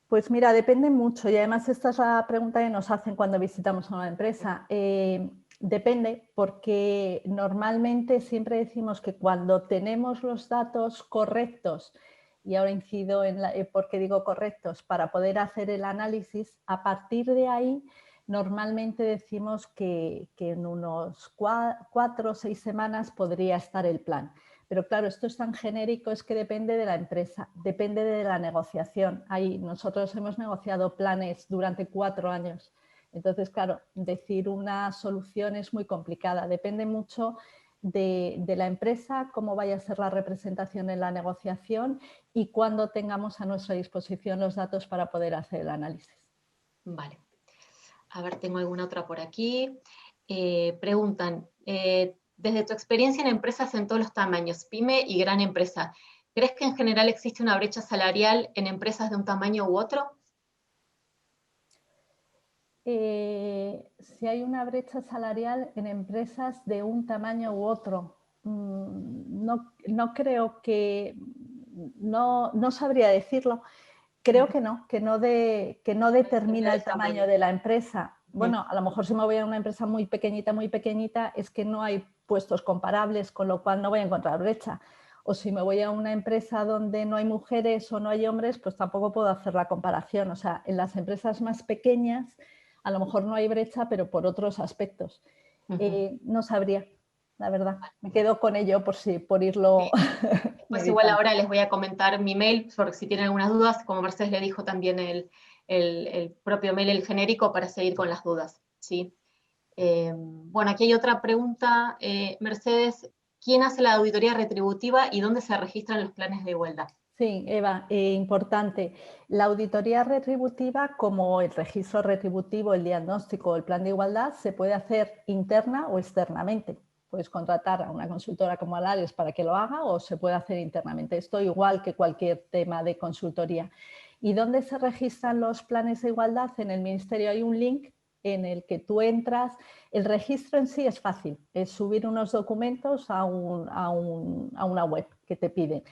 Pues mira, depende mucho y además esta es la pregunta que nos hacen cuando visitamos a una empresa. Depende porque normalmente siempre decimos que cuando tenemos los datos correctos, y ahora incido en por qué digo correctos, para poder hacer el análisis, a partir de ahí normalmente decimos que en unos 4 o 6 semanas podría estar el plan. Pero claro, esto es tan genérico, es que depende de la empresa, depende de la negociación. Nosotros hemos negociado planes durante 4 años. Entonces, claro, decir una solución es muy complicada. Depende mucho de la empresa, cómo vaya a ser la representación en la negociación y cuándo tengamos a nuestra disposición los datos para poder hacer el análisis. Vale. A ver, tengo alguna otra por aquí. Preguntan, desde tu experiencia en empresas en todos los tamaños, pyme y gran empresa, ¿crees que en general existe una brecha salarial en empresas de un tamaño u otro? Si hay una brecha salarial en empresas de un tamaño u otro, no creo que, no sabría decirlo. Creo que no determina el tamaño de la empresa. Bueno, a lo mejor si me voy a una empresa muy pequeñita, es que no hay puestos comparables, con lo cual no voy a encontrar brecha. O si me voy a una empresa donde no hay mujeres o no hay hombres, pues tampoco puedo hacer la comparación. O sea, en las empresas más pequeñas a lo mejor no hay brecha, pero por otros aspectos. No sabría, la verdad. Me quedo con ello por irlo... Pues igual ahora les voy a comentar mi mail, porque si tienen algunas dudas, como Mercedes le dijo también el propio mail, el genérico, para seguir con las dudas, ¿sí? Bueno, aquí hay otra pregunta, Mercedes, ¿quién hace la auditoría retributiva y dónde se registran los planes de igualdad? Sí, Eva, importante. La auditoría retributiva, como el registro retributivo, el diagnóstico o el plan de igualdad, se puede hacer interna o externamente. Puedes contratar a una consultora como Alares para que lo haga o se puede hacer internamente. Esto igual que cualquier tema de consultoría. ¿Y dónde se registran los planes de igualdad? En el Ministerio hay un link en el que tú entras. El registro en sí es fácil, es subir unos documentos a una web que te piden.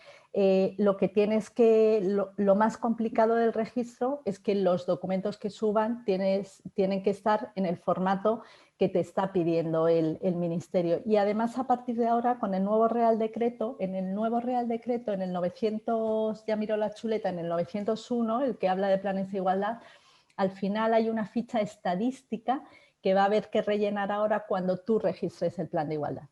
Lo más complicado del registro es que los documentos que suban tienen que estar en el formato que te está pidiendo el Ministerio. Y además, a partir de ahora, con el nuevo Real Decreto, en el 900, ya miro la chuleta, en el 901, el que habla de planes de igualdad, al final hay una ficha estadística que va a haber que rellenar ahora cuando tú registres el plan de igualdad.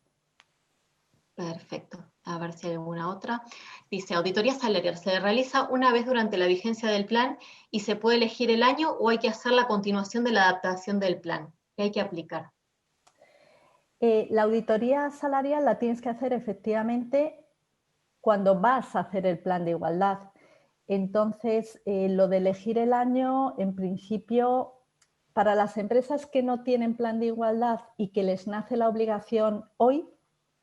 Perfecto. A ver si hay alguna otra. Dice, auditoría salarial se realiza una vez durante la vigencia del plan y se puede elegir el año o hay que hacer la continuación de la adaptación del plan. ¿Qué hay que aplicar? La auditoría salarial la tienes que hacer efectivamente cuando vas a hacer el plan de igualdad. Entonces, lo de elegir el año, en principio, para las empresas que no tienen plan de igualdad y que les nace la obligación hoy,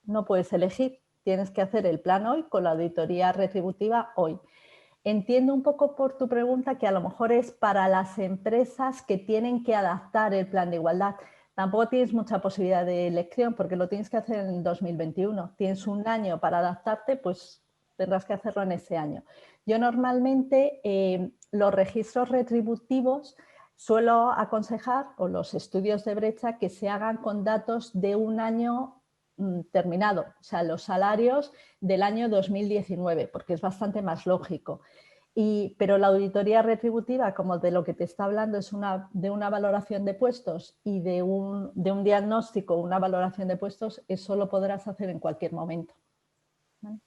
no puedes elegir. Tienes que hacer el plan hoy con la auditoría retributiva hoy. Entiendo un poco por tu pregunta que a lo mejor es para las empresas que tienen que adaptar el plan de igualdad. Tampoco tienes mucha posibilidad de elección porque lo tienes que hacer en 2021. Tienes un año para adaptarte, pues tendrás que hacerlo en ese año. Yo normalmente los registros retributivos suelo aconsejar, o los estudios de brecha, que se hagan con datos de un año terminado, o sea, los salarios del año 2019, porque es bastante más lógico. Pero la auditoría retributiva, como de lo que te está hablando, es de una valoración de puestos y de un diagnóstico, una valoración de puestos, eso lo podrás hacer en cualquier momento. ¿Vale?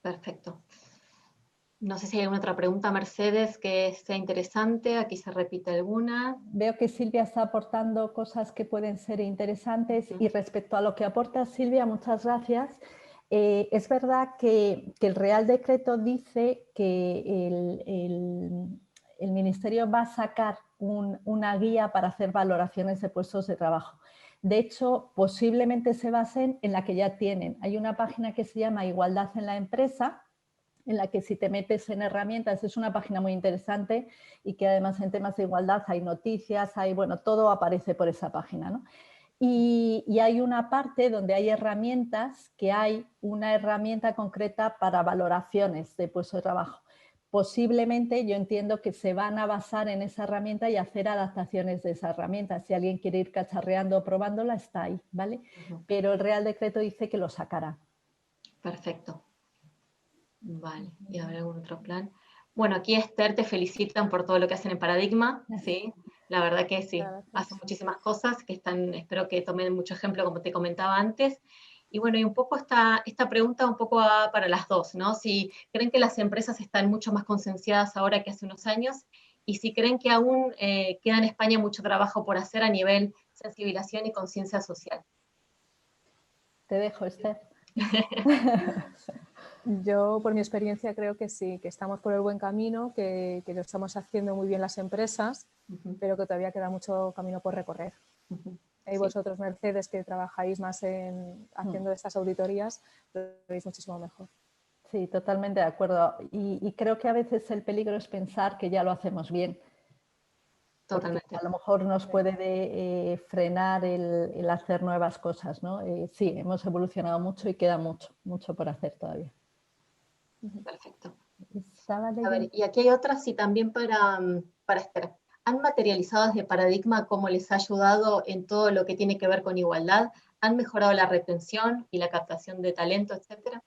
Perfecto. No sé si hay alguna otra pregunta, Mercedes, que sea interesante. Aquí se repite alguna. Veo que Silvia está aportando cosas que pueden ser interesantes y respecto a lo que aporta Silvia, muchas gracias. Es verdad que el Real Decreto dice que el Ministerio va a sacar una guía para hacer valoraciones de puestos de trabajo. De hecho, posiblemente se basen en la que ya tienen. Hay una página que se llama Igualdad en la Empresa, en la que si te metes en herramientas, es una página muy interesante y que además en temas de igualdad hay noticias, bueno, todo aparece por esa página, ¿no? Y hay una parte donde hay herramientas, que hay una herramienta concreta para valoraciones de puesto de trabajo. Posiblemente yo entiendo que se van a basar en esa herramienta y hacer adaptaciones de esa herramienta. Si alguien quiere ir cacharreando o probándola, está ahí, ¿vale? Pero el Real Decreto dice que lo sacará. Perfecto. Vale, ¿y habrá algún otro plan? Bueno, aquí Esther te felicitan por todo lo que hacen en Paradigma, ¿sí? La verdad que sí, hacen muchísimas cosas que espero que tomen mucho ejemplo, como te comentaba antes. Y bueno, y un poco esta pregunta un poco va para las dos, ¿no? Si creen que las empresas están mucho más concienciadas ahora que hace unos años, y si creen que aún queda en España mucho trabajo por hacer a nivel sensibilización y conciencia social. Te dejo, Esther. Yo, por mi experiencia, creo que sí, que estamos por el buen camino, que lo estamos haciendo muy bien las empresas, pero que todavía queda mucho camino por recorrer. Y Sí. vosotros, Mercedes, que trabajáis más en haciendo estas auditorías, lo veis muchísimo mejor. Sí, totalmente de acuerdo. Y creo que a veces el peligro es pensar que ya lo hacemos bien. Porque Totalmente. a lo mejor nos puede frenar el hacer nuevas cosas, ¿no? Sí, hemos evolucionado mucho y queda mucho por hacer todavía. Perfecto. Estaba A leyendo. ver, y aquí hay otras, y también para Esther. ¿Han materializado desde Paradigma cómo les ha ayudado en todo lo que tiene que ver con igualdad? ¿Han mejorado la retención y la captación de talento, etcétera?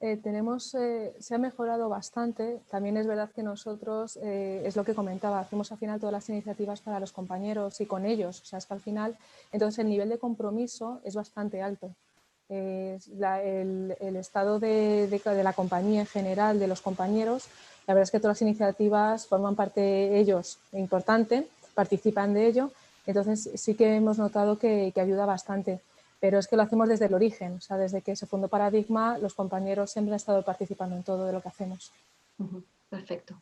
Se ha mejorado bastante. También es verdad que nosotros, es lo que comentaba, hacemos al final todas las iniciativas para los compañeros y con ellos. O sea, es que al final, entonces el nivel de compromiso es bastante alto. El estado de la compañía en general, de los compañeros, la verdad es que todas las iniciativas forman parte ellos importante, participan de ello. Entonces sí que hemos notado que ayuda bastante. Pero es que lo hacemos desde el origen, o sea, desde que se fundó Paradigma, los compañeros siempre han estado participando en todo de lo que hacemos. Perfecto.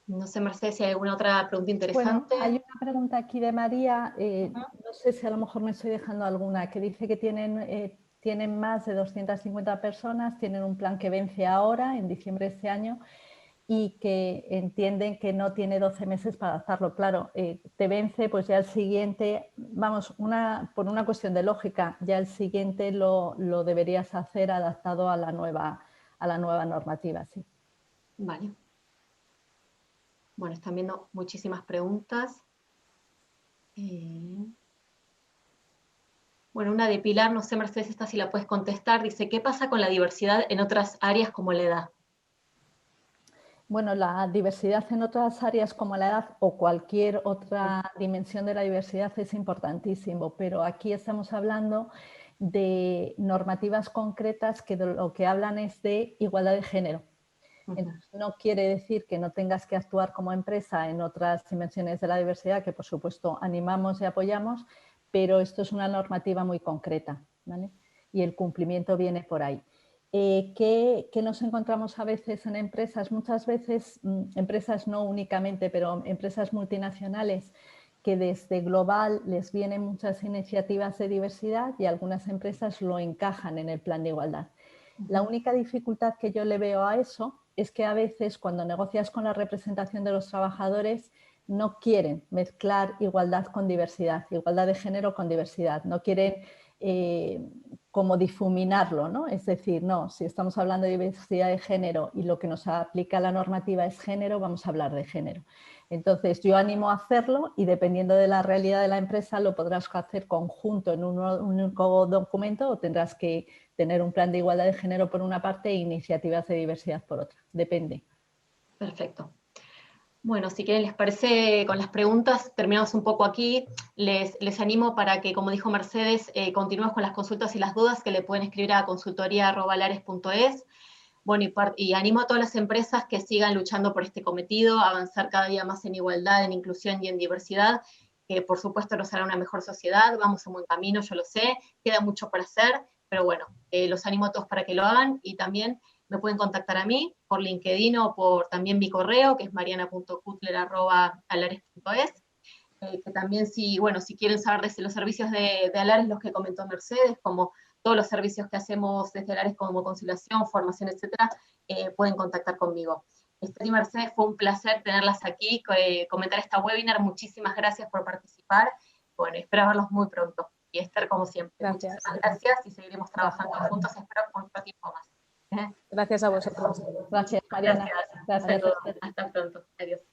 No sé, Mercedes, si hay alguna otra pregunta Bueno, interesante. hay una pregunta aquí de María, no sé si a lo mejor me estoy dejando alguna, que dice que tienen más de 250 personas, tienen un plan que vence ahora, en diciembre de este año, y que entienden que no tiene 12 meses para adaptarlo. Claro, te vence, pues ya el siguiente, vamos, por una cuestión de lógica, ya el siguiente lo deberías hacer adaptado a la nueva normativa, sí. Vale. Bueno, están viendo muchísimas preguntas. Bueno, una de Pilar, no sé, Mercedes, esta si la puedes contestar. Dice, ¿qué pasa con la diversidad en otras áreas como la edad? Bueno, la diversidad en otras áreas como la edad o cualquier otra dimensión de la diversidad es importantísimo, pero aquí estamos hablando de normativas concretas que de lo que hablan es de igualdad de género. Entonces, no quiere decir que no tengas que actuar como empresa en otras dimensiones de la diversidad, que por supuesto animamos y apoyamos, pero esto es una normativa muy concreta, ¿vale? Y el cumplimiento viene por ahí. ¿Qué nos encontramos a veces en empresas? Muchas veces, empresas no únicamente, pero empresas multinacionales que desde global les vienen muchas iniciativas de diversidad y algunas empresas lo encajan en el plan de igualdad. La única dificultad que yo le veo a eso es que a veces cuando negocias con la representación de los trabajadores no quieren mezclar igualdad con diversidad, igualdad de género con diversidad, no quieren como difuminarlo, ¿no? Es decir, no, si estamos hablando de diversidad de género y lo que nos aplica la normativa es género, vamos a hablar de género. Entonces, yo animo a hacerlo y dependiendo de la realidad de la empresa lo podrás hacer conjunto en un único documento o tendrás que tener un plan de igualdad de género por una parte e iniciativas de diversidad por otra. Depende. Perfecto. Bueno, si quieren, les parece, con las preguntas terminamos un poco aquí. Les animo para que, como dijo Mercedes, continuemos con las consultas y las dudas que le pueden escribir a consultoria@alares.es. Bueno, y animo a todas las empresas que sigan luchando por este cometido, avanzar cada día más en igualdad, en inclusión y en diversidad, que por supuesto nos hará una mejor sociedad. Vamos en buen camino, yo lo sé, queda mucho por hacer, pero bueno, los animo a todos para que lo hagan y también me pueden contactar a mí por LinkedIn o por también mi correo, que es mariana.cutler@alares.es. Que también si quieren saber de los servicios de Alares, los que comentó Mercedes, como todos los servicios que hacemos desde Alares como conciliación, formación, etcétera, pueden contactar conmigo. Esther y Mercedes, fue un placer tenerlas aquí, comentar esta webinar. Muchísimas gracias por participar. Bueno, espero verlos muy pronto. Y Esther, como siempre, Gracias. muchísimas gracias y seguiremos trabajando juntos, espero por mucho tiempo más. Gracias a vosotros. Gracias, Mariana. Gracias. Gracias. Hasta pronto. Adiós.